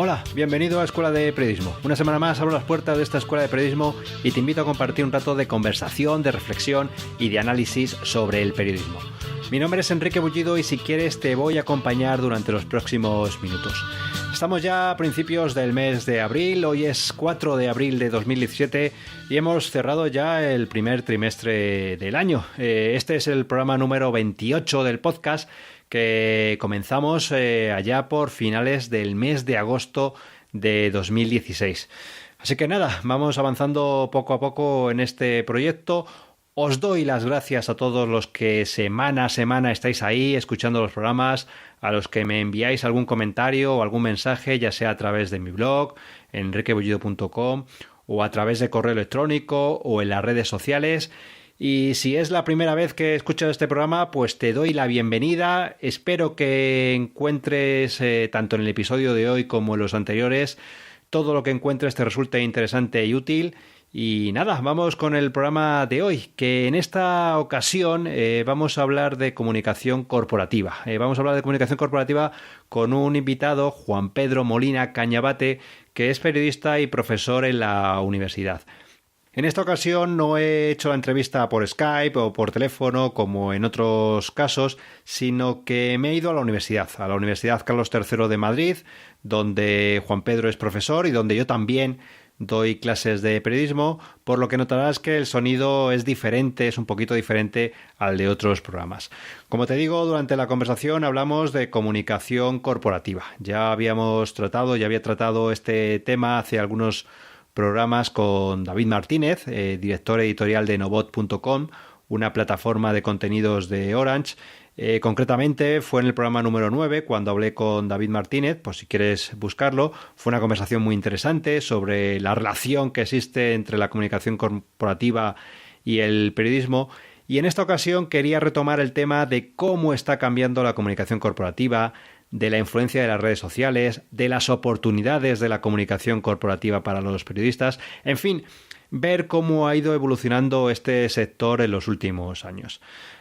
Hola, bienvenido a Escuela de Periodismo. Una semana más abro las puertas de esta Escuela de Periodismo y te invito a compartir un rato de conversación, de reflexión y de análisis sobre el periodismo. Mi nombre es Enrique Bullido y si quieres te voy a acompañar durante los próximos minutos. Estamos ya a principios del mes de abril, hoy es 4 de abril de 2017 y hemos cerrado ya el primer trimestre del año. Este es el programa número 28 del podcast que comenzamos allá por finales del mes de agosto de 2016. Así que nada, vamos avanzando poco a poco en este proyecto. Os doy las gracias a todos los que semana a semana estáis ahí escuchando los programas, a los que me enviáis algún comentario o algún mensaje, ya sea a través de mi blog, enriquebullido.com, o a través de correo electrónico o en las redes sociales. Y si es la primera vez que escuchas este programa, pues te doy la bienvenida. Espero que encuentres, tanto en el episodio de hoy como en los anteriores, todo lo que encuentres te resulte interesante y útil. Y nada, vamos con el programa de hoy, que en esta ocasión vamos a hablar de comunicación corporativa. Vamos a hablar de comunicación corporativa con un invitado, Juan Pedro Molina Cañabate, que es periodista y profesor en la universidad. En esta ocasión no he hecho la entrevista por Skype o por teléfono como en otros casos, sino que me he ido a la Universidad Carlos III de Madrid, donde Juan Pedro es profesor y donde yo también doy clases de periodismo, por lo que notarás que el sonido es diferente, es un poquito diferente al de otros programas. Como te digo, durante la conversación hablamos de comunicación corporativa. Ya había tratado este tema hace algunos programas con David Martínez, director editorial de Novot.com, una plataforma de contenidos de Orange. Concretamente fue en el programa número 9 cuando hablé con David Martínez, pues si quieres buscarlo. Fue una conversación muy interesante sobre la relación que existe entre la comunicación corporativa y el periodismo. Y en esta ocasión quería retomar el tema de cómo está cambiando la comunicación corporativa, de la influencia de las redes sociales, de las oportunidades de la comunicación corporativa para los periodistas, en fin, ver cómo ha ido evolucionando este sector en los últimos años.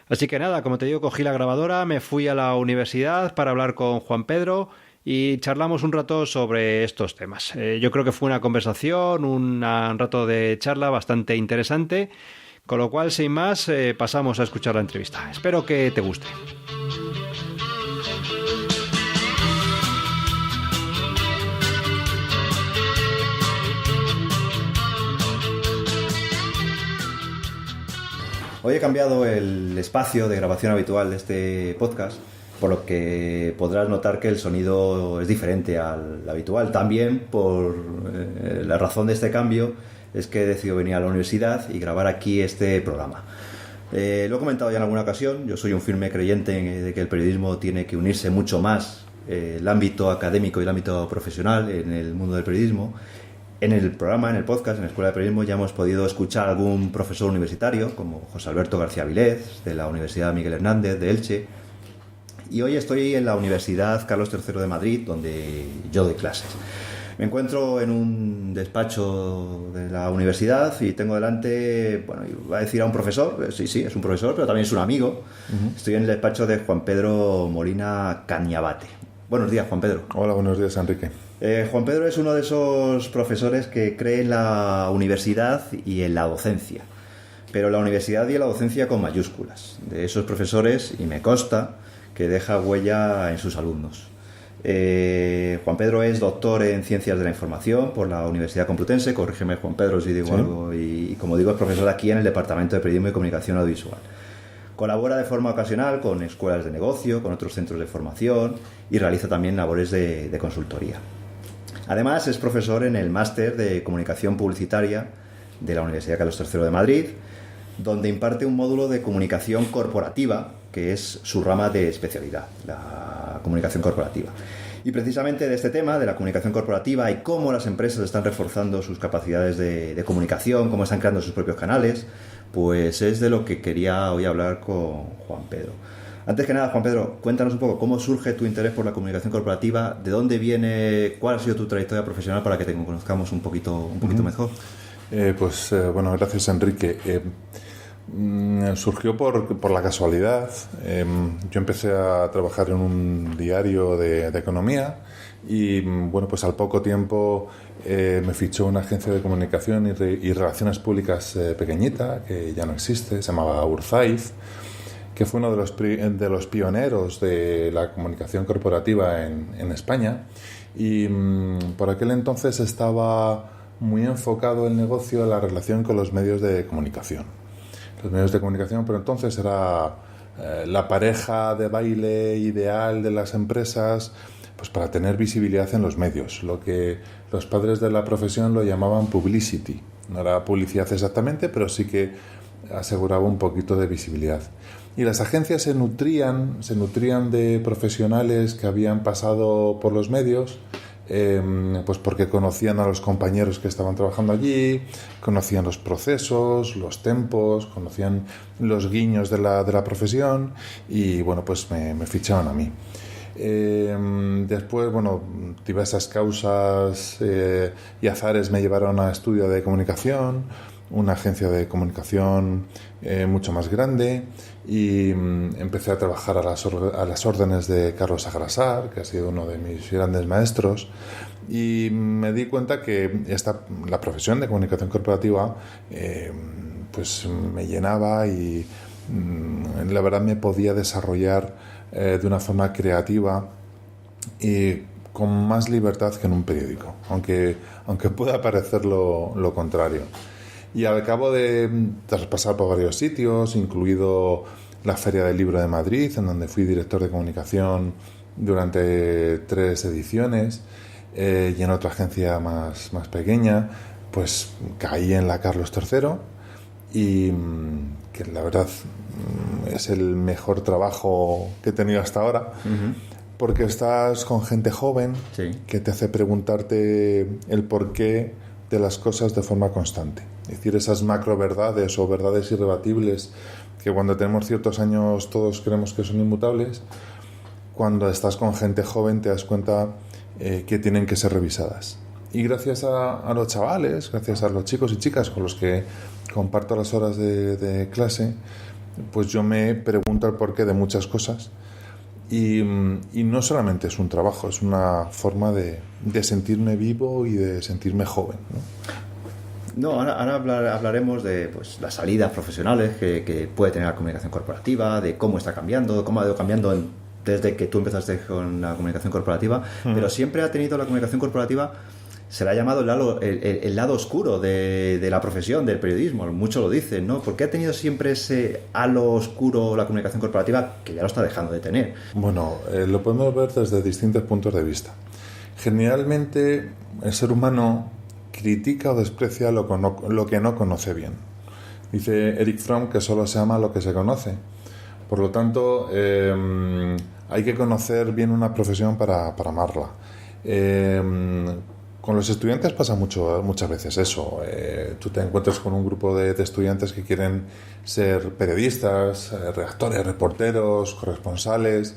Así que nada, como te digo, cogí la grabadora, me fui a la universidad para hablar con Juan Pedro y charlamos un rato sobre estos temas. Yo creo que fue una conversación, un rato de charla bastante interesante, con lo cual, sin más, pasamos a escuchar la entrevista. Espero que te guste. Hoy he cambiado el espacio de grabación habitual de este podcast, por lo que podrás notar que el sonido es diferente al habitual. También por la razón de este cambio es que he decidido venir a la universidad y grabar aquí este programa. Lo he comentado ya en alguna ocasión, yo soy un firme creyente de que el periodismo tiene que unirse mucho más el ámbito académico y el ámbito profesional en el mundo del periodismo. En el programa, en el podcast, en la Escuela de Periodismo, ya hemos podido escuchar a algún profesor universitario, como José Alberto García Vilés, de la Universidad Miguel Hernández, de Elche. Y hoy estoy en la Universidad Carlos III de Madrid, donde yo doy clases. Me encuentro en un despacho de la universidad y tengo delante, bueno, iba a decir a un profesor, sí, es un profesor, pero también es un amigo. Estoy en el despacho de Juan Pedro Molina Cañabate. Buenos días, Juan Pedro. Hola, buenos días, Enrique. Juan Pedro es uno de esos profesores que cree en la universidad y en la docencia, pero la universidad y la docencia con mayúsculas. De esos profesores, y me consta, que deja huella en sus alumnos. Juan Pedro es doctor en Ciencias de la Información por la Universidad Complutense, corrígeme, Juan Pedro, si digo algo, y como digo, es profesor aquí en el Departamento de Periodismo y Comunicación Audiovisual. Colabora de forma ocasional con escuelas de negocio, con otros centros de formación y realiza también labores de consultoría. Además, es profesor en el Máster de Comunicación Publicitaria de la Universidad Carlos III de Madrid, donde imparte un módulo de comunicación corporativa, que es su rama de especialidad, la comunicación corporativa. Y precisamente de este tema, de la comunicación corporativa y cómo las empresas están reforzando sus capacidades de comunicación, cómo están creando sus propios canales, pues es de lo que quería hoy hablar con Juan Pedro. Antes que nada, Juan Pedro, cuéntanos un poco cómo surge tu interés por la comunicación corporativa, de dónde viene, cuál ha sido tu trayectoria profesional para que te conozcamos un poquito mejor. Bueno, gracias, Enrique. Surgió por la casualidad. Yo empecé a trabajar en un diario de economía y bueno, pues al poco tiempo me fichó una agencia de comunicación y relaciones públicas pequeñita, que ya no existe, se llamaba Urzaiz, que fue uno de los pioneros de la comunicación corporativa en España, y por aquel entonces estaba muy enfocado el negocio en la relación con los medios de comunicación. Los medios de comunicación, pero entonces era la pareja de baile ideal de las empresas, pues para tener visibilidad en los medios, lo que los padres de la profesión lo llamaban publicity. No era publicidad exactamente, pero sí que aseguraba un poquito de visibilidad. Y las agencias se nutrían de profesionales que habían pasado por los medios, pues porque conocían a los compañeros que estaban trabajando allí, conocían los procesos, los tempos, conocían los guiños de la profesión, y bueno, pues me ficharon a mí. Después, bueno, diversas causas y azares me llevaron a estudio de comunicación, una agencia de comunicación mucho más grande, y empecé a trabajar a las órdenes de Carlos Agrasar, que ha sido uno de mis grandes maestros, y me di cuenta que la profesión de comunicación corporativa pues me llenaba, y la verdad me podía desarrollar de una forma creativa y con más libertad que en un periódico, aunque pueda parecer lo contrario. Y al cabo de traspasar por varios sitios, incluido la Feria del Libro de Madrid, en donde fui director de comunicación durante 3 ediciones, y en otra agencia más pequeña, pues caí en la Carlos III, y que la verdad es el mejor trabajo que he tenido hasta ahora, porque estás con gente joven, sí, que te hace preguntarte el porqué de las cosas de forma constante. Es decir, esas macro verdades o verdades irrebatibles que cuando tenemos ciertos años todos creemos que son inmutables, cuando estás con gente joven te das cuenta que tienen que ser revisadas. Y gracias a los chavales, gracias a los chicos y chicas con los que comparto las horas de clase, pues yo me pregunto el porqué de muchas cosas, y no solamente es un trabajo, es una forma de sentirme vivo y de sentirme joven, ¿no? Ahora hablaremos de pues, las salidas profesionales que puede tener la comunicación corporativa, de cómo está cambiando, cómo ha ido cambiando desde que tú empezaste con la comunicación corporativa, pero siempre ha tenido la comunicación corporativa, se le ha llamado el lado oscuro de la profesión, del periodismo, muchos lo dicen, ¿no? ¿Por qué ha tenido siempre ese halo oscuro la comunicación corporativa, que ya lo está dejando de tener? Bueno, lo podemos ver desde distintos puntos de vista. Generalmente el ser humano critica o desprecia lo que no conoce bien. Dice Eric Fromm que solo se ama lo que se conoce. Por lo tanto, hay que conocer bien una profesión para amarla. Con los estudiantes pasa muchas veces eso. Tú te encuentras con un grupo de estudiantes que quieren ser periodistas, redactores, reporteros, corresponsales,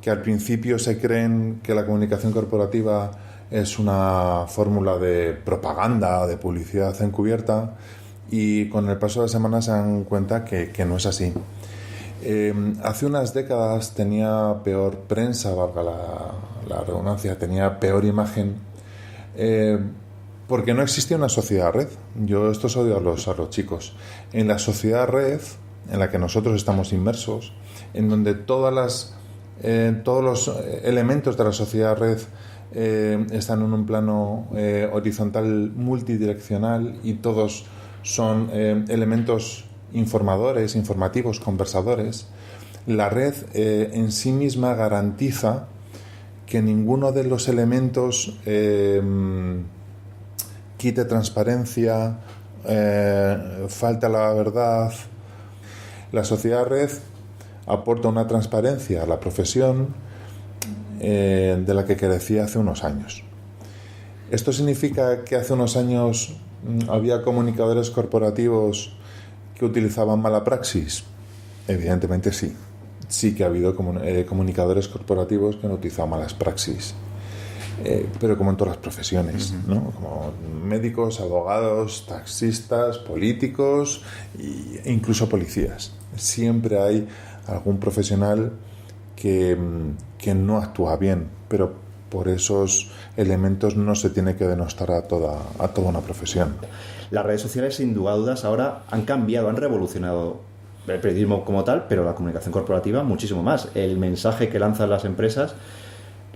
que al principio se creen que la comunicación corporativa es una fórmula de propaganda, de publicidad encubierta, y con el paso de las semanas se dan cuenta que no es así. Hace unas décadas tenía peor prensa, valga la redundancia, tenía peor imagen, porque no existía una sociedad red. Yo esto se odio a los chicos. En la sociedad red, en la que nosotros estamos inmersos, en donde todos los elementos de la sociedad red están en un plano horizontal multidireccional, y todos son elementos informadores, informativos, conversadores, la red en sí misma garantiza que ninguno de los elementos quite transparencia, falta la verdad. La sociedad red aporta una transparencia a la profesión de la que carecía hace unos años. ¿Esto significa que hace unos años había comunicadores corporativos que utilizaban mala praxis? Evidentemente sí. Sí que ha habido comunicadores corporativos que han utilizado malas praxis. pero como en todas las profesiones, ¿no? Como médicos, abogados, taxistas, políticos e incluso policías. Siempre hay algún profesional que no actúa bien, pero por esos elementos no se tiene que denostar a toda una profesión. Las redes sociales, sin dudas, ahora han cambiado, han revolucionado el periodismo como tal, pero la comunicación corporativa muchísimo más. El mensaje que lanzan las empresas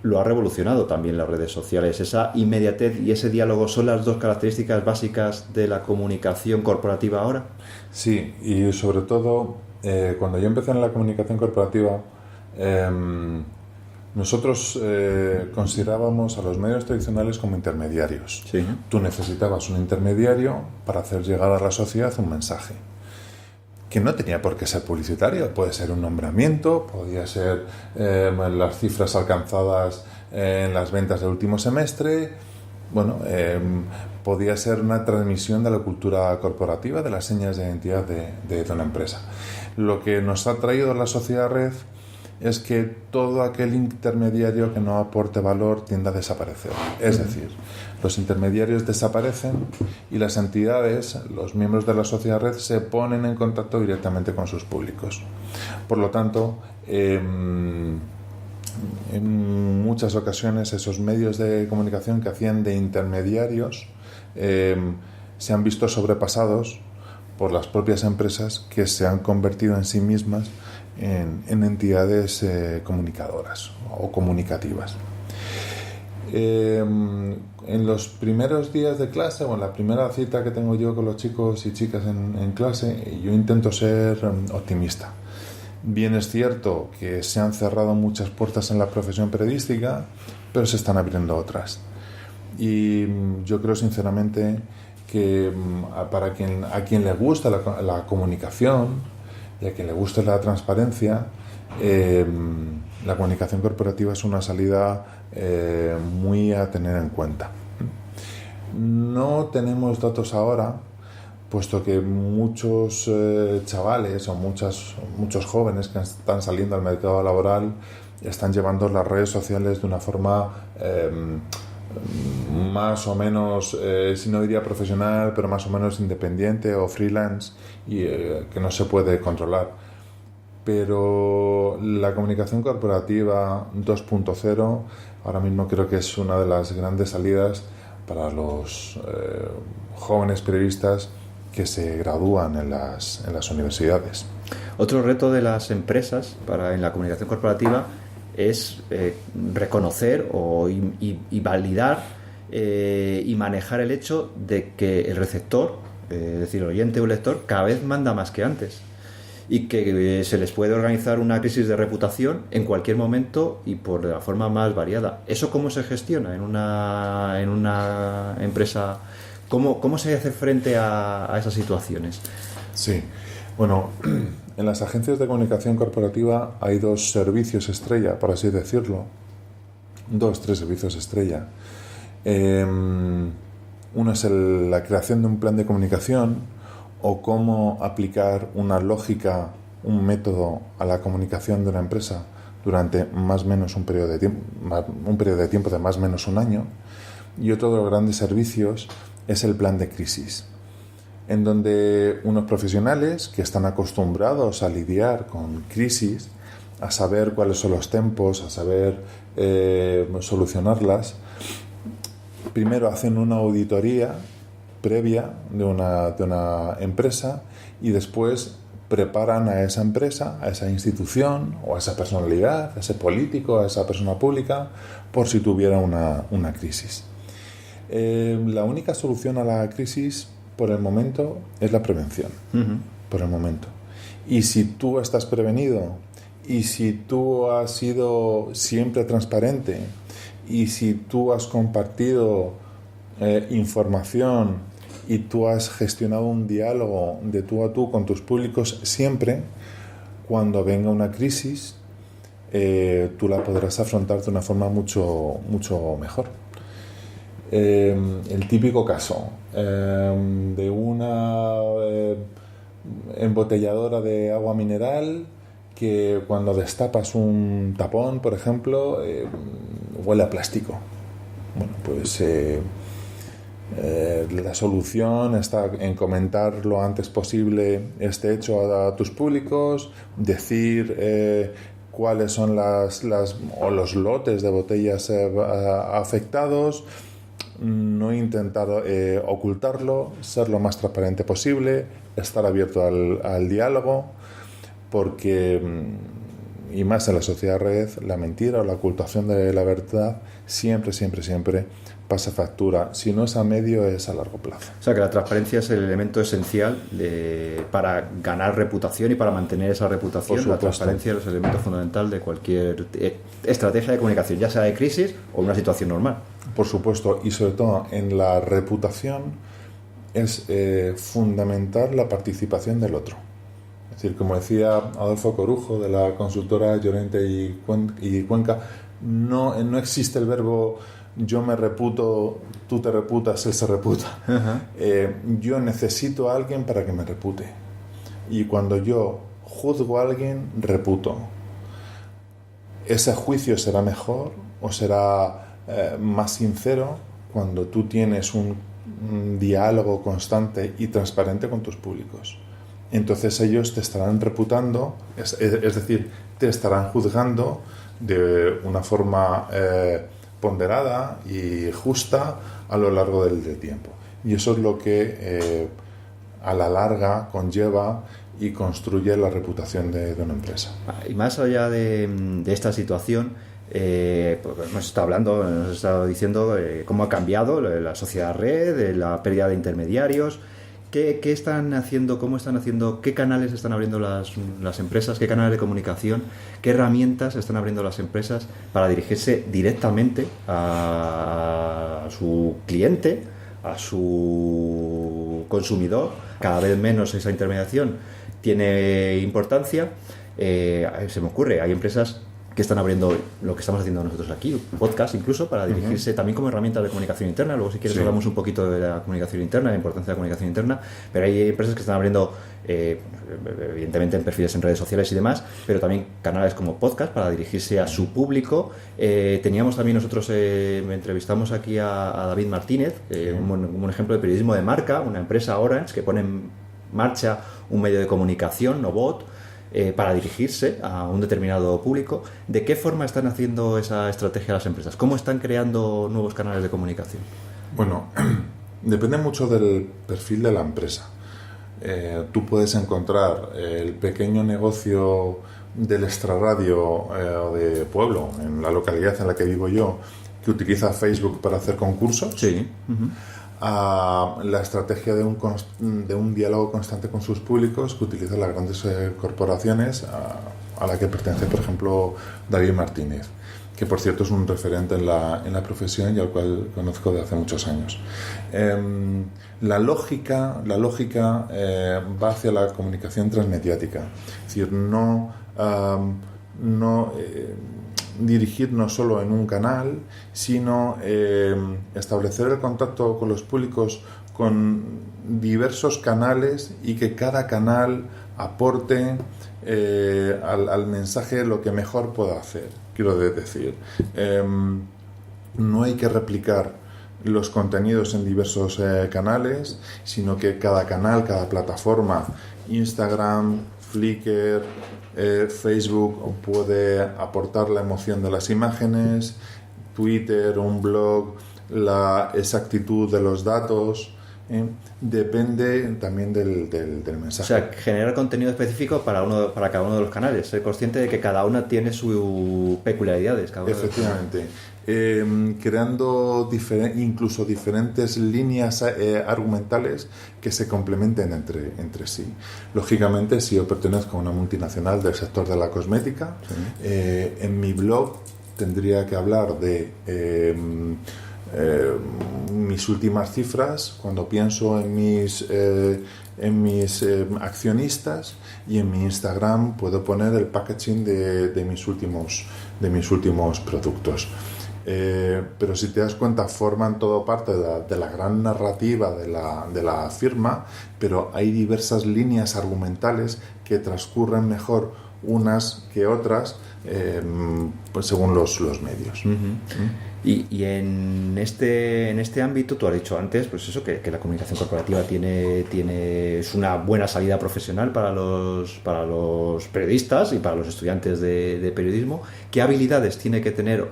lo ha revolucionado también las redes sociales. Esa inmediatez y ese diálogo son las dos características básicas de la comunicación corporativa ahora. Sí, y sobre todo cuando yo empecé en la comunicación corporativa, nosotros considerábamos a los medios tradicionales como intermediarios. Sí. Tú necesitabas un intermediario para hacer llegar a la sociedad un mensaje que no tenía por qué ser publicitario. Puede ser un nombramiento, podía ser las cifras alcanzadas en las ventas del último semestre. Bueno, podía ser una transmisión de la cultura corporativa, de las señas de identidad de una empresa. Lo que nos ha traído la sociedad red es que todo aquel intermediario que no aporte valor tiende a desaparecer. Es decir, los intermediarios desaparecen y las entidades, los miembros de la sociedad red, se ponen en contacto directamente con sus públicos. Por lo tanto, en muchas ocasiones esos medios de comunicación que hacían de intermediarios se han visto sobrepasados por las propias empresas, que se han convertido en sí mismas en entidades comunicadoras o comunicativas. En los primeros días de clase o en la primera cita que tengo yo con los chicos y chicas en clase, yo intento ser optimista. Bien es cierto que se han cerrado muchas puertas en la profesión periodística, pero se están abriendo otras. Y yo creo sinceramente que a quien le gusta la comunicación y a quien le guste la transparencia, la comunicación corporativa es una salida muy a tener en cuenta. No tenemos datos ahora, puesto que muchos chavales o muchos jóvenes que están saliendo al mercado laboral están llevando las redes sociales de una forma más o menos, si no diría profesional, pero más o menos independiente o freelance, y que no se puede controlar. Pero la comunicación corporativa 2.0 ahora mismo creo que es una de las grandes salidas para los jóvenes periodistas que se gradúan en las universidades. Otro reto de las empresas en la comunicación corporativa es reconocer y validar y manejar el hecho de que el receptor, es decir, el oyente o el lector, cada vez manda más que antes, y que se les puede organizar una crisis de reputación en cualquier momento y por la forma más variada. ¿Eso cómo se gestiona en una empresa? ¿Cómo se hace frente a esas situaciones? Sí, bueno, en las agencias de comunicación corporativa hay dos servicios estrella, por así decirlo, tres servicios estrella. Uno es la creación de un plan de comunicación, o cómo aplicar una lógica, un método a la comunicación de una empresa durante más o menos un periodo de tiempo de más o menos un año. Y otro de los grandes servicios es el plan de crisis, en donde unos profesionales que están acostumbrados a lidiar con crisis, a saber cuáles son los tempos, a saber solucionarlas, primero hacen una auditoría previa de una empresa y después preparan a esa empresa, a esa institución o a esa personalidad, a ese político, a esa persona pública, por si tuviera una crisis. La única solución a la crisis por el momento es la prevención. Por el momento. Y si tú estás prevenido, y si tú has sido siempre transparente, y si tú has compartido información y tú has gestionado un diálogo de tú a tú con tus públicos siempre, cuando venga una crisis tú la podrás afrontar de una forma mucho, mucho mejor. El típico caso de una embotelladora de agua mineral que cuando destapas un tapón, por ejemplo, huele a plástico. Bueno, pues la solución está en comentar lo antes posible este hecho a tus públicos, decir cuáles son los lotes de botellas afectados, no intentar ocultarlo, ser lo más transparente posible, estar abierto al diálogo, porque, y más en la sociedad red, la mentira o la ocultación de la verdad siempre pasa factura. Si no es a medio, es a largo plazo. O sea que la transparencia es el elemento esencial para ganar reputación y para mantener esa reputación. La transparencia es el elemento fundamental de cualquier estrategia de comunicación, ya sea de crisis o una situación normal. Por supuesto, y sobre todo en la reputación es fundamental la participación del otro. Es decir, como decía Adolfo Corujo de la consultora Llorente y Cuenca, no existe el verbo yo me reputo, tú te reputas, él se reputa. Yo necesito a alguien para que me repute. Y cuando yo juzgo a alguien, reputo. Ese juicio será mejor o será más sincero cuando tú tienes un diálogo constante y transparente con tus públicos. Entonces ellos te estarán reputando, es decir, te estarán juzgando de una forma ponderada y justa a lo largo del tiempo. Y eso es lo que a la larga conlleva y construye la reputación de una empresa. Y más allá de esta situación, pues hemos estado diciendo cómo ha cambiado la sociedad red, la pérdida de intermediarios. ¿Qué están haciendo? ¿Cómo están haciendo? ¿Qué canales están abriendo las empresas? ¿Qué canales de comunicación? ¿Qué herramientas están abriendo las empresas para dirigirse directamente a su cliente, a su consumidor? Cada vez menos esa intermediación tiene importancia. Se me ocurre, hay empresas que están abriendo lo que estamos haciendo nosotros aquí, podcast incluso, para dirigirse también como herramienta de comunicación interna. Luego, si quieres, hablamos un poquito de la comunicación interna, la importancia de la comunicación interna, pero hay empresas que están abriendo, evidentemente, en perfiles en redes sociales y demás, pero también canales como podcast para dirigirse a su público. Teníamos también nosotros, me entrevistamos aquí a David Martínez, un ejemplo de periodismo de marca, una empresa Orange que pone en marcha un medio de comunicación, Nobot, para dirigirse a un determinado público. ¿De qué forma están haciendo esa estrategia las empresas? ¿Cómo están creando nuevos canales de comunicación? Bueno, depende mucho del perfil de la empresa. Tú puedes encontrar el pequeño negocio del extrarradio de pueblo, en la localidad en la que vivo yo, que utiliza Facebook para hacer concursos. Sí. A la estrategia de un diálogo constante con sus públicos que utilizan las grandes corporaciones a la que pertenece, por ejemplo, David Martínez, que por cierto es un referente en la profesión y al cual conozco de hace muchos años. La lógica va hacia la comunicación transmediática, es decir, no dirigirnos solo en un canal, sino establecer el contacto con los públicos con diversos canales y que cada canal aporte al mensaje lo que mejor pueda hacer. Quiero decir, no hay que replicar los contenidos en diversos canales, sino que cada canal, cada plataforma, Instagram, Flickr, Facebook puede aportar la emoción de las imágenes, Twitter, un blog, la exactitud de los datos. Depende también del mensaje. O sea, generar contenido específico para cada uno de los canales, ser consciente de que cada uno tiene sus peculiaridades. Efectivamente. Creando incluso diferentes líneas argumentales que se complementen entre sí. Lógicamente, si yo pertenezco a una multinacional del sector de la cosmética, en mi blog tendría que hablar de mis últimas cifras cuando pienso en mis accionistas, y en mi Instagram puedo poner el packaging de mis últimos productos. Pero si te das cuenta, forman todo parte de la gran narrativa de la firma, pero hay diversas líneas argumentales que transcurren mejor unas que otras, pues según los medios. Y en este ámbito, tú has dicho antes, pues eso, que la comunicación corporativa es una buena salida profesional para los periodistas y para los estudiantes de periodismo. ¿Qué habilidades tiene que tener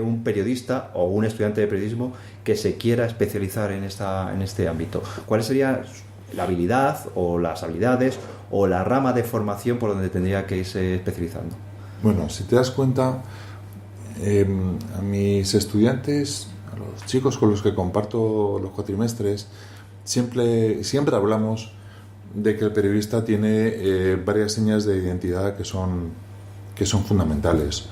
un periodista o un estudiante de periodismo que se quiera especializar en este ámbito? ¿Cuál sería la habilidad o las habilidades o la rama de formación por donde tendría que irse especializando? Bueno, si te das cuenta, a mis estudiantes, a los chicos con los que comparto los cuatrimestres, siempre hablamos de que el periodista tiene varias señas de identidad que son fundamentales.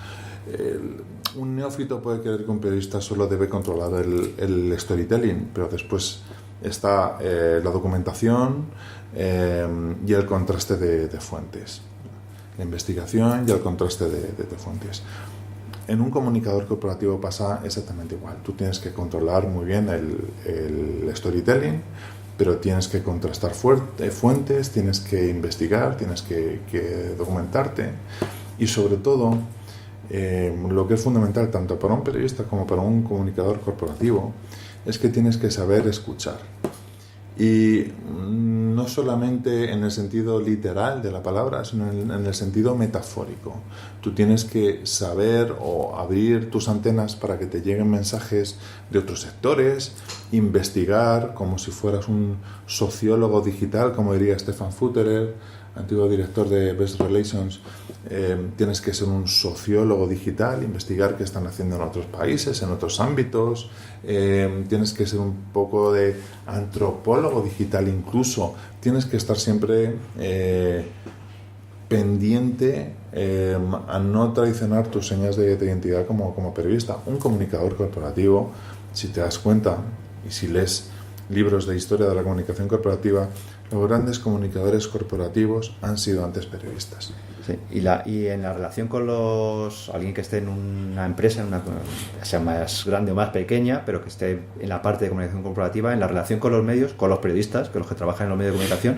Un neófito puede creer que un periodista solo debe controlar el storytelling, pero después está la documentación y el contraste de fuentes, la investigación y el contraste de fuentes. En un comunicador corporativo pasa exactamente igual. Tú tienes que controlar muy bien el storytelling, pero tienes que contrastar fuentes, tienes que investigar, tienes que documentarte. Y sobre todo, lo que es fundamental tanto para un periodista como para un comunicador corporativo es que tienes que saber escuchar. Y no solamente en el sentido literal de la palabra, sino en el sentido metafórico. Tú tienes que saber o abrir tus antenas para que te lleguen mensajes de otros sectores, investigar como si fueras un sociólogo digital, como diría Stefan Futterer, antiguo director de Best Relations. Tienes que ser un sociólogo digital, investigar qué están haciendo en otros países, en otros ámbitos. Tienes que ser un poco de antropólogo digital incluso. Tienes que estar siempre pendiente a no traicionar tus señas de identidad como periodista. Un comunicador corporativo, si te das cuenta y si lees libros de historia de la comunicación corporativa, los grandes comunicadores corporativos han sido antes periodistas. Sí. Y en la relación con alguien que esté en una empresa, sea más grande o más pequeña, pero que esté en la parte de comunicación corporativa, en la relación con los medios, con los periodistas, con los que trabajan en los medios de comunicación,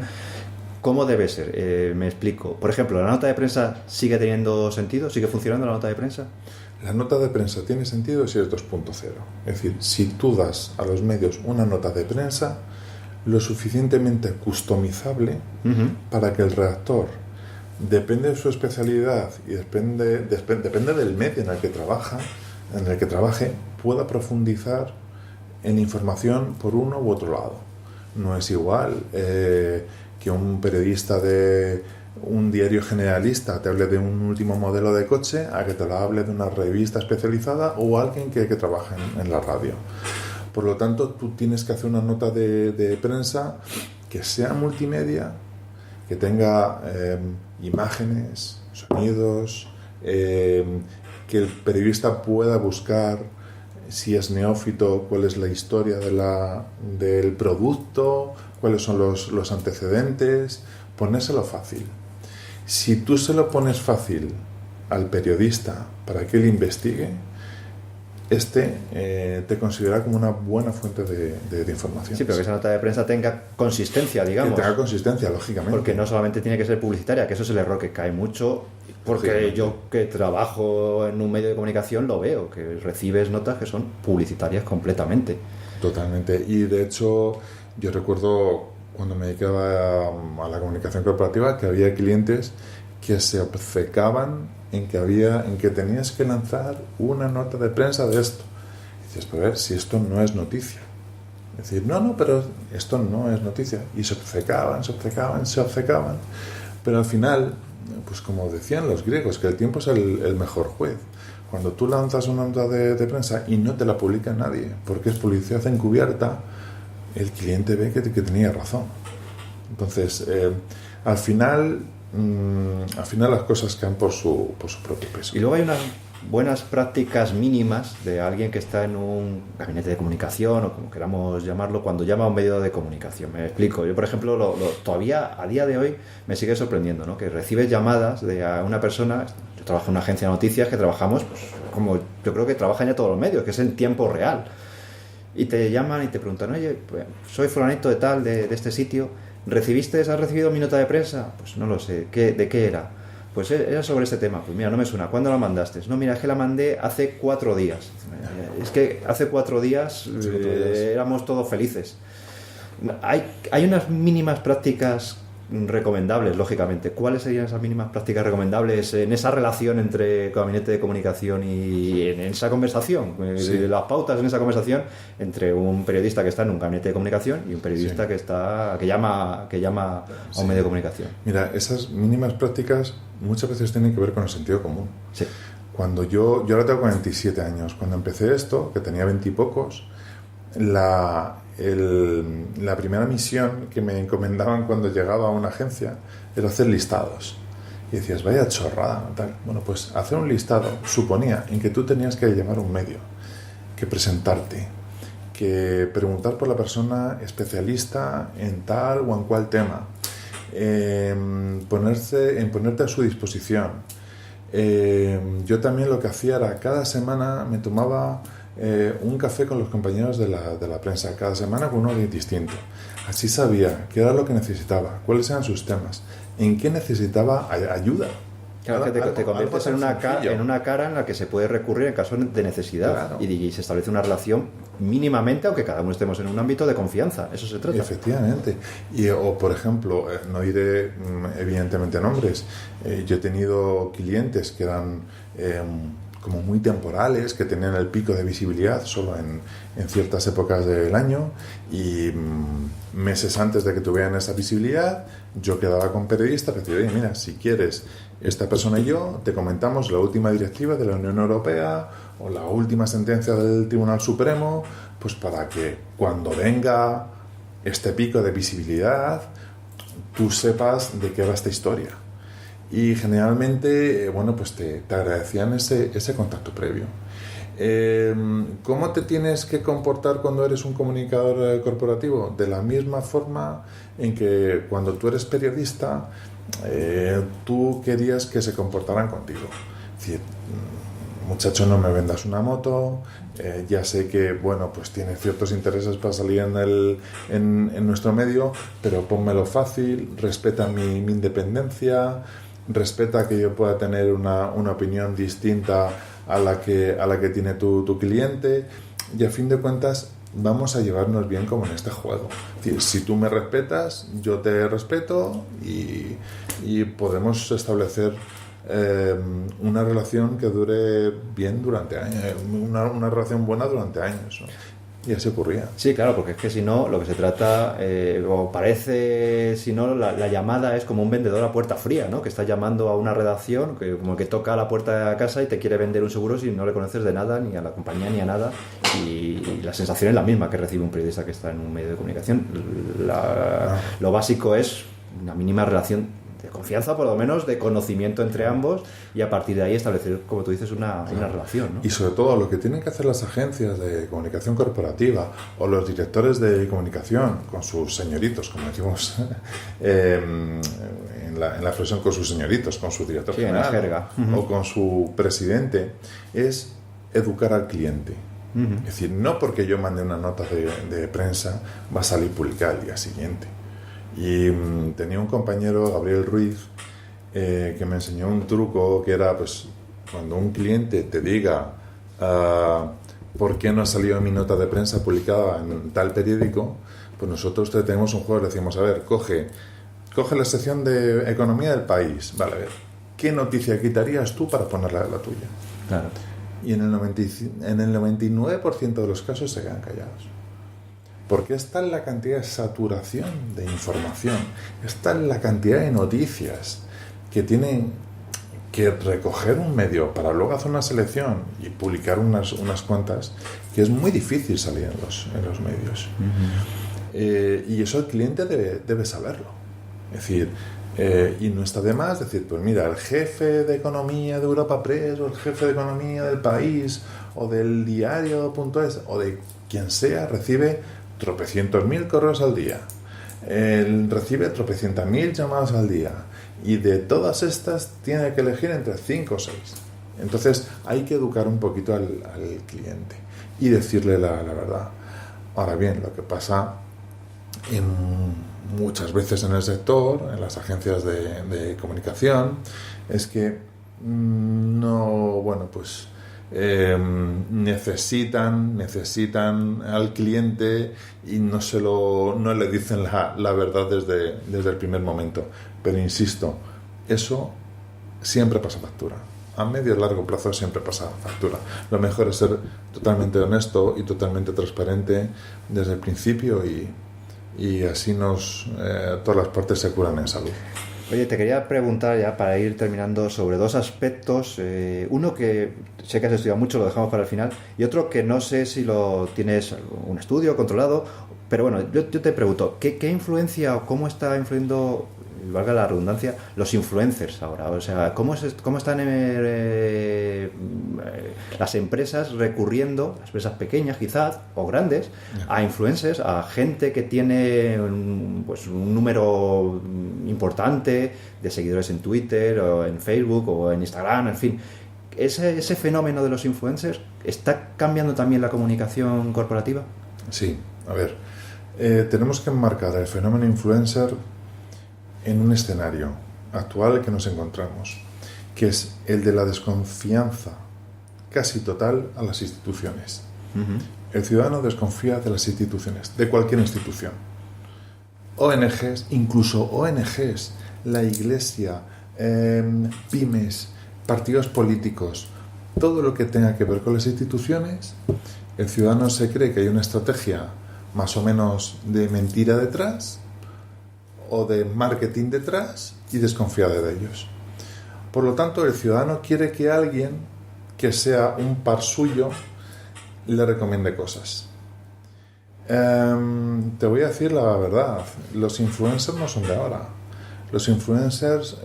¿cómo debe ser? Me explico. Por ejemplo, ¿la nota de prensa sigue teniendo sentido? ¿Sigue funcionando la nota de prensa? La nota de prensa tiene sentido si es 2.0. Es decir, si tú das a los medios una nota de prensa lo suficientemente customizable para que el redactor, depende de su especialidad y depende del medio en el que trabaje, pueda profundizar en información por uno u otro lado. No es igual que un periodista de un diario generalista te hable de un último modelo de coche a que te lo hable de una revista especializada o alguien que trabaja en la radio. Por lo tanto, tú tienes que hacer una nota de prensa que sea multimedia, que tenga imágenes, sonidos, que el periodista pueda buscar, si es neófito, cuál es la historia del producto, cuáles son los antecedentes, ponérselo fácil. Si tú se lo pones fácil al periodista para que él investigue, te considera como una buena fuente de información. Sí, pero que esa nota de prensa tenga consistencia, digamos. Que tenga consistencia, lógicamente. Porque no solamente tiene que ser publicitaria, que eso es el error que cae mucho, porque yo que trabajo en un medio de comunicación lo veo, que recibes notas que son publicitarias completamente. Totalmente. Y de hecho, yo recuerdo cuando me dedicaba a la comunicación corporativa que había clientes que se obcecaban en que tenías que lanzar una nota de prensa de esto. Y dices, pero a ver, si esto no es noticia. Es decir, no, pero esto no es noticia. Y se obcecaban. Pero al final, pues como decían los griegos, que el tiempo es el mejor juez. Cuando tú lanzas una nota de prensa y no te la publica nadie, porque es publicidad encubierta, el cliente ve que tenía razón. Entonces, al final las cosas caen por su propio peso. Y luego hay unas buenas prácticas mínimas de alguien que está en un gabinete de comunicación o como queramos llamarlo, cuando llama a un medio de comunicación. Me explico. Yo, por ejemplo, todavía a día de hoy me sigue sorprendiendo, ¿no? Que recibes llamadas de una persona. Yo trabajo en una agencia de noticias que trabajamos, pues, como yo creo que trabajan ya todos los medios, que es en tiempo real. Y te llaman y te preguntan, oye, pues, soy fulanito de tal, de este sitio, ¿has recibido mi nota de prensa? Pues no lo sé, ¿de qué era? Pues era sobre este tema. Pues mira, no me suena. ¿Cuándo la mandaste? No, mira, es que la mandé hace 4 días. Es que hace 4 días éramos todos felices. Hay unas mínimas prácticas recomendables, lógicamente. ¿Cuáles serían esas mínimas prácticas recomendables en esa relación entre gabinete de comunicación y en esa conversación? Las pautas en esa conversación entre un periodista que está en un gabinete de comunicación y un periodista que llama a un medio de comunicación. Mira, esas mínimas prácticas muchas veces tienen que ver con el sentido común. Sí. Cuando yo ahora tengo 47 años, cuando empecé esto, que tenía 20 y pocos, la primera misión que me encomendaban cuando llegaba a una agencia era hacer listados. Y decías, vaya chorrada, tal. Bueno, pues hacer un listado suponía en que tú tenías que llamar a un medio, que presentarte, que preguntar por la persona especialista en tal o en cual tema, ponerte a su disposición. Yo también lo que hacía era, cada semana me tomaba un café con los compañeros de la prensa, cada semana con uno distinto. Así sabía qué era lo que necesitaba, cuáles eran sus temas, en qué necesitaba ayuda. Claro, que te conviertes en una cara en la que se puede recurrir en caso de necesidad. Claro. Y se establece una relación mínimamente, aunque cada uno estemos en un ámbito de confianza. Eso se trata. Efectivamente. O por ejemplo, no diré evidentemente nombres, yo he tenido clientes que eran como muy temporales, que tenían el pico de visibilidad solo en ciertas épocas del año, y meses antes de que tuvieran esa visibilidad, yo quedaba con periodistas para decir, oye, mira, si quieres, esta persona y yo te comentamos la última directiva de la Unión Europea o la última sentencia del Tribunal Supremo, pues para que cuando venga este pico de visibilidad tú sepas de qué va esta historia. Y generalmente, bueno, pues te agradecían ese contacto previo. ¿Cómo te tienes que comportar cuando eres un comunicador corporativo? De la misma forma en que cuando tú eres periodista, tú querías que se comportaran contigo. Es decir, muchacho, no me vendas una moto, ya sé que, bueno, pues tienes ciertos intereses para salir en nuestro medio, pero pónmelo fácil, respeta mi independencia, respeta que yo pueda tener una opinión distinta a la que tiene tu cliente, y a fin de cuentas vamos a llevarnos bien como en este juego. Es decir, si tú me respetas, yo te respeto, y podemos establecer una relación que dure bien durante años, una relación buena durante años, ¿no? Y así ocurría. Sí, claro, porque es que si no, lo que se trata, o parece, si no, la llamada es como un vendedor a puerta fría, ¿no? Que está llamando a una redacción, como que toca a la puerta de la casa y te quiere vender un seguro si no le conoces de nada, ni a la compañía, ni a nada. Y la sensación es la misma que recibe un periodista que está en un medio de comunicación. Lo básico es una mínima relación de confianza, por lo menos, de conocimiento entre ambos, y a partir de ahí establecer, como tú dices, una relación, ¿no? Y sobre todo lo que tienen que hacer las agencias de comunicación corporativa o los directores de comunicación con sus señoritos, como decimos en la expresión, con sus señoritos, con su director general, en la jerga, o con su presidente, es educar al cliente. Es decir, no porque yo mande una nota de prensa va a salir publicada el día siguiente. Y tenía un compañero, Gabriel Ruiz, que me enseñó un truco que era, pues, cuando un cliente te diga por qué no ha salido mi nota de prensa publicada en tal periódico, pues nosotros tenemos un juego, le decimos, a ver, coge la sección de economía del país, vale, a ver, ¿qué noticia quitarías tú para ponerla la tuya? Claro. Y en el 99% de los casos se quedan callados. Porque está en la cantidad de saturación de información, está en la cantidad de noticias que tienen que recoger un medio para luego hacer una selección y publicar unas cuantas, que es muy difícil salir en los medios. Y eso el cliente debe saberlo. Es decir, y no está de más decir, pues mira, el jefe de economía de Europa Press, o el jefe de economía del País, o del diario.es, o de quien sea, recibe tropecientos mil correos al día, recibe tropecientas mil llamadas al día, y de todas estas tiene que elegir entre 5 o 6. Entonces hay que educar un poquito al cliente y decirle la verdad. Ahora bien, lo que pasa muchas veces en el sector, en las agencias de comunicación, es que necesitan al cliente y no le dicen la verdad desde el primer momento. Pero insisto, eso siempre pasa factura. A medio y largo plazo siempre pasa factura. Lo mejor es ser totalmente honesto y totalmente transparente desde el principio y así todas las partes se curan en salud. Oye, te quería preguntar ya para ir terminando sobre dos aspectos. Uno que sé que has estudiado mucho, lo dejamos para el final, y otro que no sé si lo tienes un estudio controlado, pero bueno, yo te pregunto, ¿qué influencia o cómo está influyendo, valga la redundancia, los influencers ahora? O sea, ¿cómo están las empresas recurriendo, las empresas pequeñas quizás, o grandes, a influencers, a gente que tiene un número importante de seguidores en Twitter o en Facebook o en Instagram, en fin? ¿Ese fenómeno de los influencers está cambiando también la comunicación corporativa? Sí, a ver, tenemos que enmarcar el fenómeno influencer en un escenario actual que nos encontramos, que es el de la desconfianza casi total a las instituciones. El ciudadano desconfía de las instituciones, de cualquier institución. ONGs, incluso ONGs, la Iglesia, pymes, partidos políticos, todo lo que tenga que ver con las instituciones, el ciudadano se cree que hay una estrategia más o menos de mentira detrás o de marketing detrás y desconfía de ellos. Por lo tanto, el ciudadano quiere que alguien que sea un par suyo le recomiende cosas. Te voy a decir la verdad, los influencers no son de ahora. Los influencers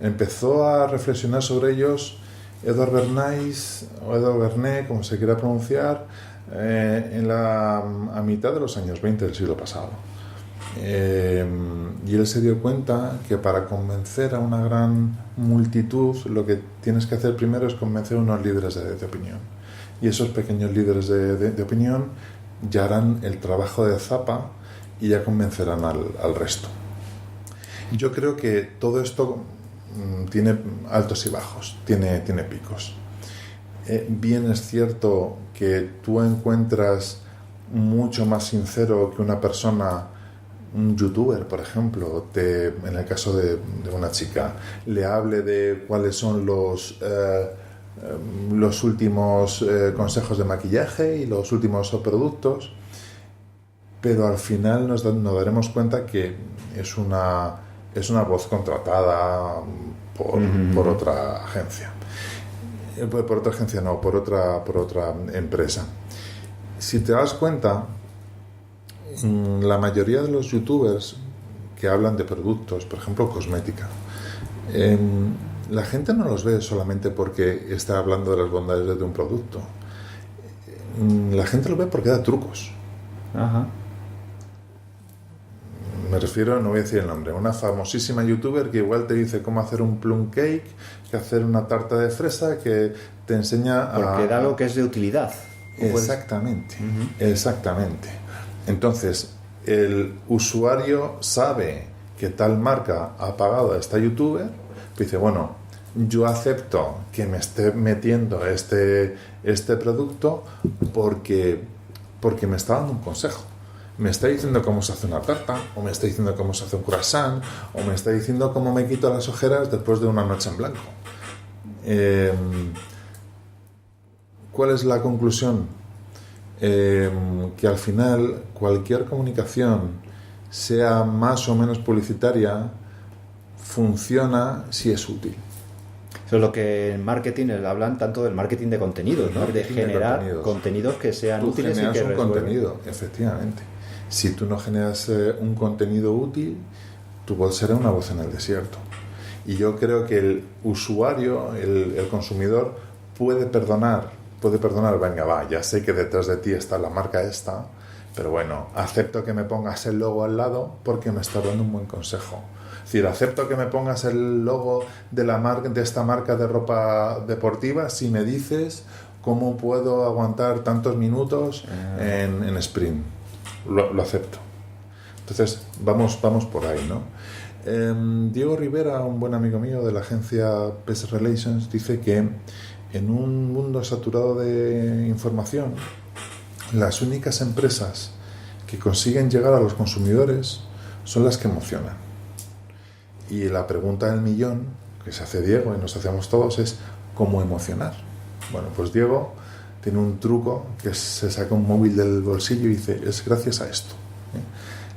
empezó a reflexionar sobre ellos Edward Bernays o Edward Bernays, como se quiera pronunciar, a mitad de los años 20 del siglo pasado. Y él se dio cuenta que para convencer a una gran multitud lo que tienes que hacer primero es convencer a unos líderes de opinión, y esos pequeños líderes de opinión ya harán el trabajo de zapa y ya convencerán al resto. Yo creo que todo esto tiene altos y bajos, tiene picos. Bien es cierto que tú encuentras mucho más sincero que una persona, un youtuber, por ejemplo, en el caso de una chica, le hable de cuáles son los últimos consejos de maquillaje y los últimos productos, pero al final nos daremos cuenta que es una voz contratada por otra agencia. Por otra agencia no, por otra empresa. Si te das cuenta, la mayoría de los youtubers que hablan de productos, por ejemplo cosmética, la gente no los ve solamente porque está hablando de las bondades de un producto. La gente lo ve porque da trucos. Ajá. Me refiero, no voy a decir el nombre, una famosísima youtuber que igual te dice cómo hacer un plum cake, que hacer una tarta de fresa, que te enseña porque da algo que es de utilidad. Exactamente, exactamente. Entonces, el usuario sabe que tal marca ha pagado a esta youtuber, pues dice, bueno, yo acepto que me esté metiendo este producto porque me está dando un consejo. Me está diciendo cómo se hace una tarta, o me está diciendo cómo se hace un croissant, o me está diciendo cómo me quito las ojeras después de una noche en blanco. ¿Cuál es la conclusión? Que al final cualquier comunicación, sea más o menos publicitaria, funciona si es útil. Eso es lo que en marketing hablan tanto del marketing de contenidos, ¿no? De generar contenidos que sean útiles y que generas un contenido, efectivamente. Si tú no generas un contenido útil, tu voz será una voz en el desierto. Y yo creo que el usuario, el consumidor, puede perdonar, venga, va, ya sé que detrás de ti está la marca esta, pero bueno, acepto que me pongas el logo al lado porque me está dando un buen consejo. Es decir, acepto que me pongas el logo de esta marca de ropa deportiva si me dices cómo puedo aguantar tantos minutos en sprint. lo acepto. Entonces, vamos por ahí, ¿no? Diego Rivera, un buen amigo mío de la agencia Best Relations, dice que en un mundo saturado de información, las únicas empresas que consiguen llegar a los consumidores son las que emocionan. Y la pregunta del millón que se hace Diego y nos hacemos todos es ¿cómo emocionar? Bueno, pues Diego tiene un truco que se saca un móvil del bolsillo y dice, es gracias a esto.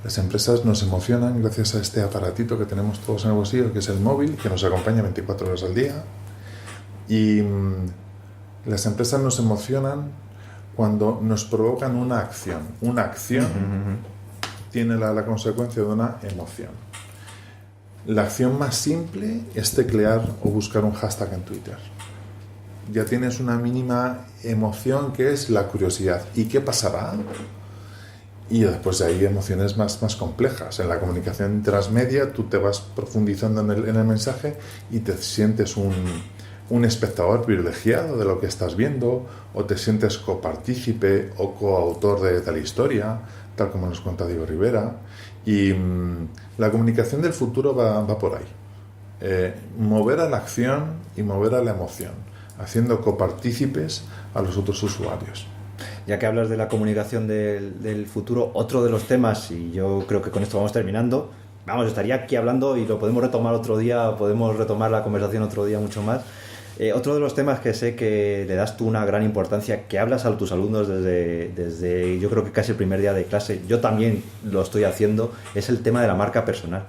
Las empresas nos emocionan gracias a este aparatito que tenemos todos en el bolsillo, que es el móvil, que nos acompaña 24 horas al día. Y las empresas nos emocionan cuando nos provocan una acción. Una acción tiene la consecuencia de una emoción. La acción más simple es teclear o buscar un hashtag en Twitter. Ya tienes una mínima emoción que es la curiosidad. ¿Y qué pasará? Y después hay emociones más complejas. En la comunicación transmedia tú te vas profundizando en el mensaje y te sientes un espectador privilegiado de lo que estás viendo, o te sientes copartícipe o coautor de la historia, tal como nos cuenta Diego Rivera. Y la comunicación del futuro va por ahí. Mover a la acción y mover a la emoción, haciendo copartícipes a los otros usuarios. Ya que hablas de la comunicación del futuro, otro de los temas, y yo creo que con esto vamos terminando, estaría aquí hablando y lo podemos retomar otro día, podemos retomar la conversación otro día mucho más. Otro de los temas que sé que le das tú una gran importancia, que hablas a tus alumnos desde yo creo que casi el primer día de clase, yo también lo estoy haciendo, es el tema de la marca personal.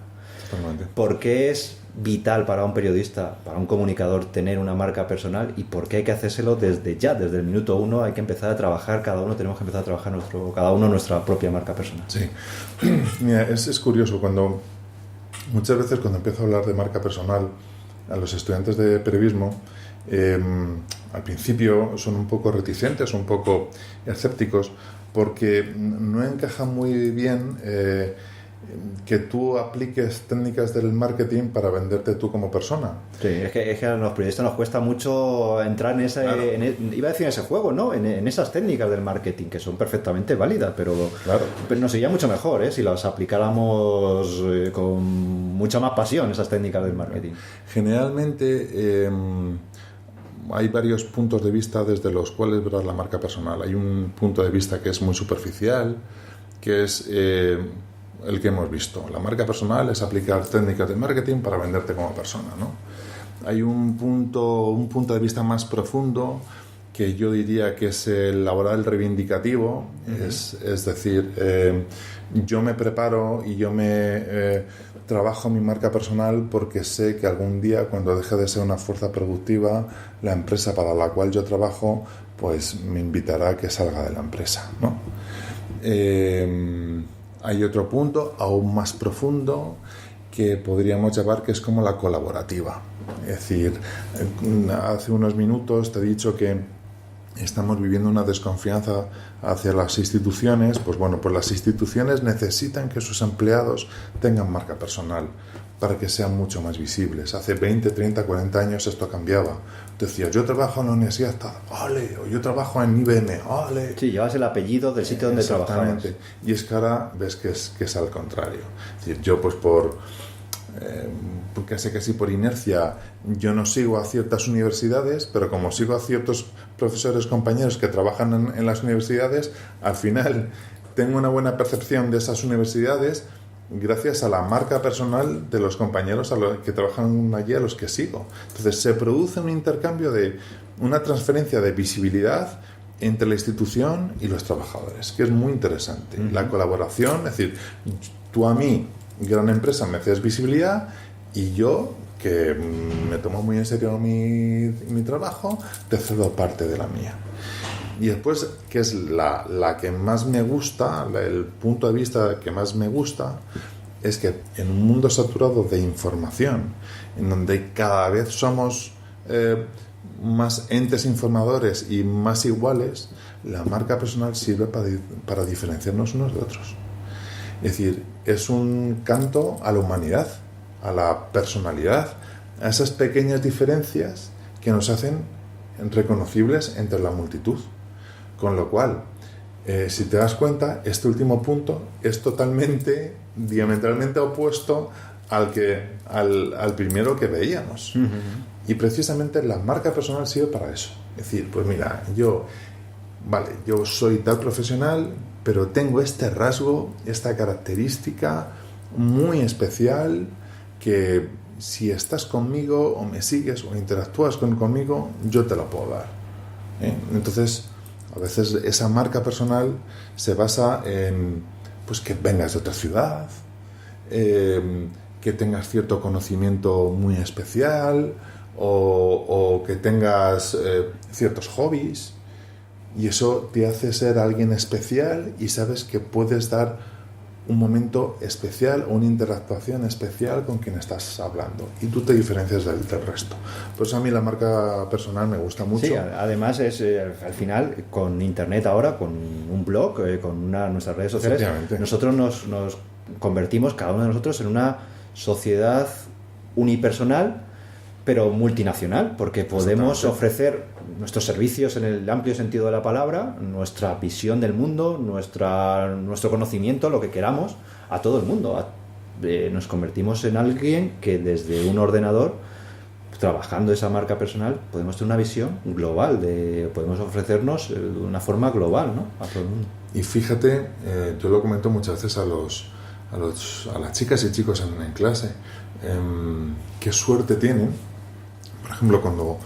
Totalmente. ¿Por qué es vital para un periodista, para un comunicador, tener una marca personal, y por qué hay que hacérselo desde el minuto uno? Hay que empezar a trabajar, tenemos que empezar a trabajar cada uno nuestra propia marca personal. Sí. Mira, es curioso, muchas veces cuando empiezo a hablar de marca personal a los estudiantes de periodismo, al principio son un poco reticentes, un poco escépticos, porque no encaja muy bien que tú apliques técnicas del marketing para venderte tú como persona. Sí, es que a los periodistas nos cuesta mucho entrar en ese, claro, iba a decir en ese juego, ¿no? En esas técnicas del marketing, que son perfectamente válidas, pero nos sería mucho mejor si las aplicáramos con mucha más pasión, esas técnicas del marketing. Generalmente hay varios puntos de vista desde los cuales verás la marca personal. Hay un punto de vista que es muy superficial, que es el que hemos visto. La marca personal es aplicar técnicas de marketing para venderte como persona, ¿no? Hay un punto de vista más profundo, que yo diría que es el laboral reivindicativo. Es decir, yo me preparo y yo trabajo mi marca personal porque sé que algún día, cuando deje de ser una fuerza productiva, la empresa para la cual yo trabajo pues me invitará a que salga de la empresa, ¿no? Hay otro punto aún más profundo que podríamos llamar, que es como la colaborativa. Es decir, hace unos minutos te he dicho que estamos viviendo una desconfianza hacia las instituciones. Pues bueno, pues las instituciones necesitan que sus empleados tengan marca personal para que sean mucho más visibles. Hace 20, 30, 40 años esto cambiaba. Decías, yo trabajo en la universidad, ¡ole! O yo trabajo en IBM, ¡ole! Sí, llevas el apellido del sitio donde trabajabas. Exactamente. Y es que ahora ves que es al contrario. Es decir, yo pues porque sé que sí, por inercia, yo no sigo a ciertas universidades, pero como sigo a ciertos profesores, compañeros que trabajan en las universidades, al final tengo una buena percepción de esas universidades gracias a la marca personal de los compañeros a los que trabajan allí, a los que sigo. Entonces se produce un intercambio una transferencia de visibilidad entre la institución y los trabajadores, que es muy interesante. La colaboración, es decir, tú a mí, gran empresa, me haces visibilidad, y yo, que me tomo muy en serio mi trabajo, te cedo parte de la mía. Y después, que es la que más me gusta, el punto de vista que más me gusta, es que en un mundo saturado de información, en donde cada vez somos más entes informadores y más iguales, la marca personal sirve para diferenciarnos unos de otros. Es decir, es un canto a la humanidad, a la personalidad, a esas pequeñas diferencias que nos hacen reconocibles entre la multitud. Con lo cual, Si te das cuenta, este último punto es totalmente, diametralmente opuesto al primero que veíamos. Uh-huh. Y precisamente la marca personal sirve para eso. Es decir, pues mira, yo soy tal profesional, pero tengo este rasgo, esta característica muy especial que si estás conmigo o me sigues o interactúas conmigo, yo te lo puedo dar. Entonces, a veces esa marca personal se basa en pues que vengas de otra ciudad, que tengas cierto conocimiento muy especial o que tengas ciertos hobbies, y eso te hace ser alguien especial y sabes que puedes dar un momento especial o una interactuación especial con quien estás hablando y tú te diferencias del resto. Por eso a mí la marca personal me gusta mucho. Sí, además es al final con internet ahora, con un blog, con nuestras redes sociales, nosotros nos convertimos cada uno de nosotros en una sociedad unipersonal pero multinacional, porque podemos ofrecer nuestros servicios en el amplio sentido de la palabra, nuestra visión del mundo, nuestro conocimiento, lo que queramos, a todo el mundo. Nos convertimos en alguien que desde un ordenador, trabajando esa marca personal, podemos tener una visión global, podemos ofrecernos de una forma global, ¿no?, a todo el mundo. Y fíjate, yo lo comento muchas veces a las chicas y chicos en clase, qué suerte tienen. Por ejemplo, cuando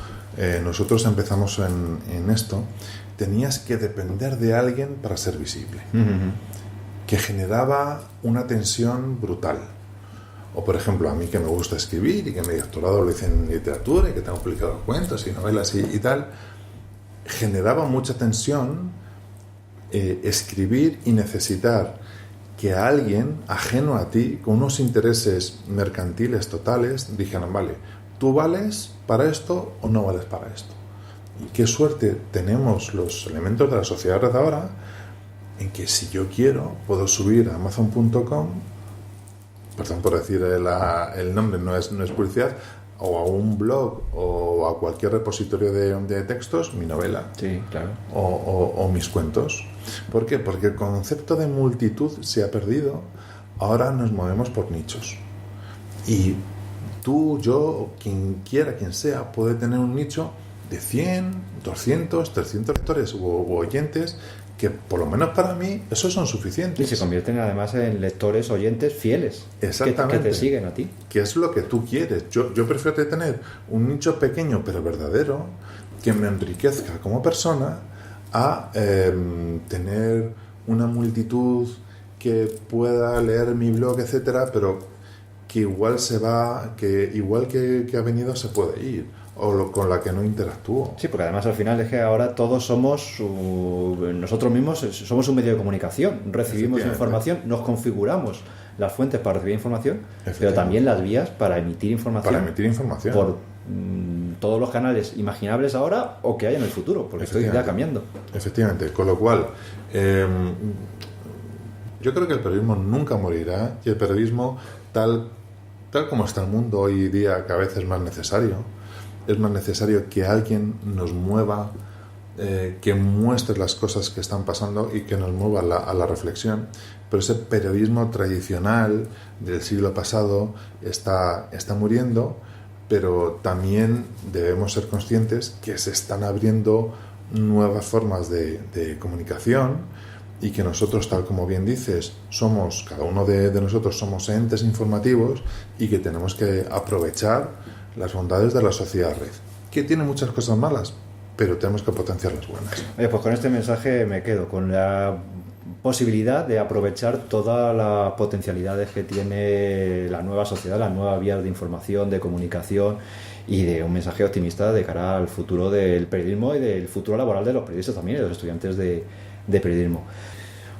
nosotros empezamos en esto, tenías que depender de alguien para ser visible, que generaba una tensión brutal. O, por ejemplo, a mí que me gusta escribir y que mi doctorado lo hice en literatura y que tengo publicado cuentos y novelas y tal, generaba mucha tensión escribir y necesitar que alguien ajeno a ti, con unos intereses mercantiles totales, dijeran, vale, ¿tú vales para esto o no vales para esto? Y qué suerte tenemos los elementos de la sociedad de ahora, en que si yo quiero, puedo subir a Amazon.com, perdón por decir el nombre, no es publicidad, o a un blog o a cualquier repositorio de textos, mi novela. Sí, claro. O mis cuentos. ¿Por qué? Porque el concepto de multitud se ha perdido. Ahora nos movemos por nichos. Y tú, yo, quien quiera, quien sea, puede tener un nicho de 100, 200, 300 lectores u oyentes, que por lo menos para mí esos son suficientes. Y se convierten además en lectores, oyentes fieles. Exactamente. Que te siguen a ti. Que es lo que tú quieres. Yo prefiero tener un nicho pequeño pero verdadero, que me enriquezca como persona, a tener una multitud que pueda leer mi blog, etcétera, pero que igual que ha venido se puede ir, o con la que no interactúo. Sí, porque además al final es que ahora todos somos nosotros mismos somos un medio de comunicación, recibimos información, nos configuramos las fuentes para recibir información, pero también las vías para emitir información. Por todos los canales imaginables ahora o que haya en el futuro, porque esto ya cambiando. Efectivamente, con lo cual yo creo que el periodismo nunca morirá, y el periodismo tal como está el mundo hoy día cada vez es más necesario que alguien nos mueva, que muestre las cosas que están pasando y que nos mueva a la reflexión. Pero ese periodismo tradicional del siglo pasado está muriendo, pero también debemos ser conscientes que se están abriendo nuevas formas de comunicación, y que nosotros, tal como bien dices, cada uno de nosotros somos entes informativos, y que tenemos que aprovechar las bondades de la sociedad red, que tiene muchas cosas malas, pero tenemos que potenciar las buenas. Oye, pues con este mensaje me quedo, con la posibilidad de aprovechar todas las potencialidades que tiene la nueva sociedad, las nuevas vías de información, de comunicación, y de un mensaje optimista de cara al futuro del periodismo y del futuro laboral de los periodistas también y de los estudiantes de periodismo.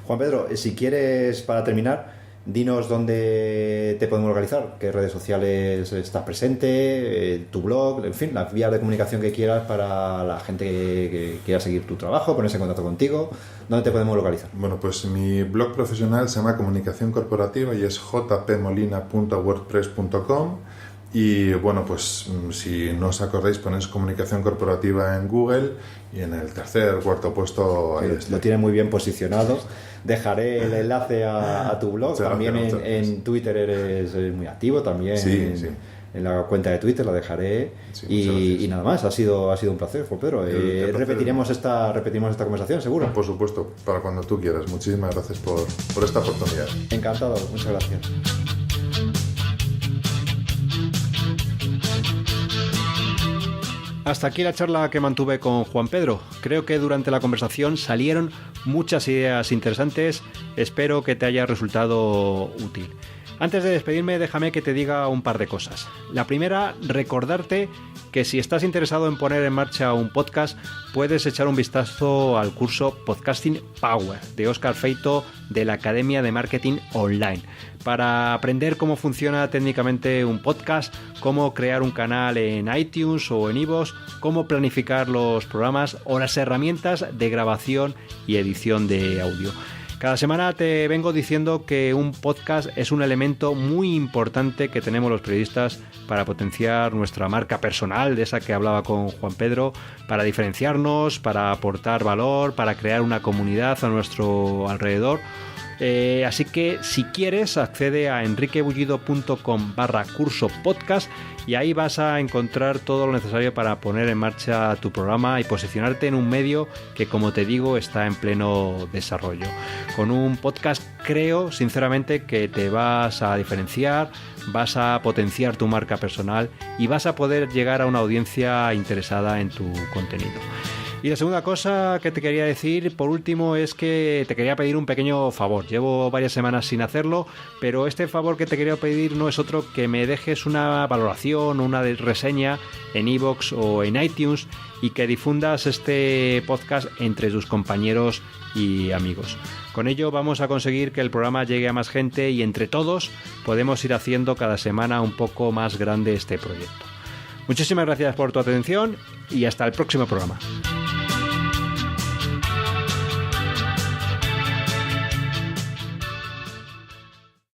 Juan Pedro, si quieres, para terminar, dinos dónde te podemos localizar, qué redes sociales estás presente, tu blog, en fin, las vías de comunicación que quieras para la gente que quiera seguir tu trabajo, ponerse en contacto contigo. ¿Dónde te podemos localizar? Bueno, pues mi blog profesional se llama Comunicación Corporativa y es jpmolina.wordpress.com, Y bueno, pues si no os acordáis, ponéis comunicación corporativa en Google y en el tercer, cuarto puesto ahí está. Lo tiene muy bien posicionado. Dejaré el enlace a tu blog. También en Twitter eres muy activo, también sí. En la cuenta de Twitter la dejaré. Sí, y nada más, ha sido un placer, Juan Pedro. Repetiremos esta conversación, seguro. Por supuesto, para cuando tú quieras. Muchísimas gracias por esta oportunidad. Encantado, muchas gracias. Hasta aquí la charla que mantuve con Juan Pedro. Creo que durante la conversación salieron muchas ideas interesantes. Espero que te haya resultado útil. Antes de despedirme, déjame que te diga un par de cosas. La primera, recordarte que si estás interesado en poner en marcha un podcast, puedes echar un vistazo al curso Podcasting Power de Óscar Feito de la Academia de Marketing Online, para aprender cómo funciona técnicamente un podcast, cómo crear un canal en iTunes o en iVoox, cómo planificar los programas o las herramientas de grabación y edición de audio. Cada semana te vengo diciendo que un podcast es un elemento muy importante que tenemos los periodistas para potenciar nuestra marca personal, de esa que hablaba con Juan Pedro, para diferenciarnos, para aportar valor, para crear una comunidad a nuestro alrededor. Así que si quieres, accede a enriquebullido.com/curso podcast y ahí vas a encontrar todo lo necesario para poner en marcha tu programa y posicionarte en un medio que, como te digo, está en pleno desarrollo. Con un podcast creo sinceramente que te vas a diferenciar, vas a potenciar tu marca personal y vas a poder llegar a una audiencia interesada en tu contenido. Y la segunda cosa que te quería decir, por último, es que te quería pedir un pequeño favor. Llevo varias semanas sin hacerlo, pero este favor que te quería pedir no es otro que me dejes una valoración, una reseña en iVoox o en iTunes y que difundas este podcast entre tus compañeros y amigos. Con ello vamos a conseguir que el programa llegue a más gente y entre todos podemos ir haciendo cada semana un poco más grande este proyecto. Muchísimas gracias por tu atención y hasta el próximo programa.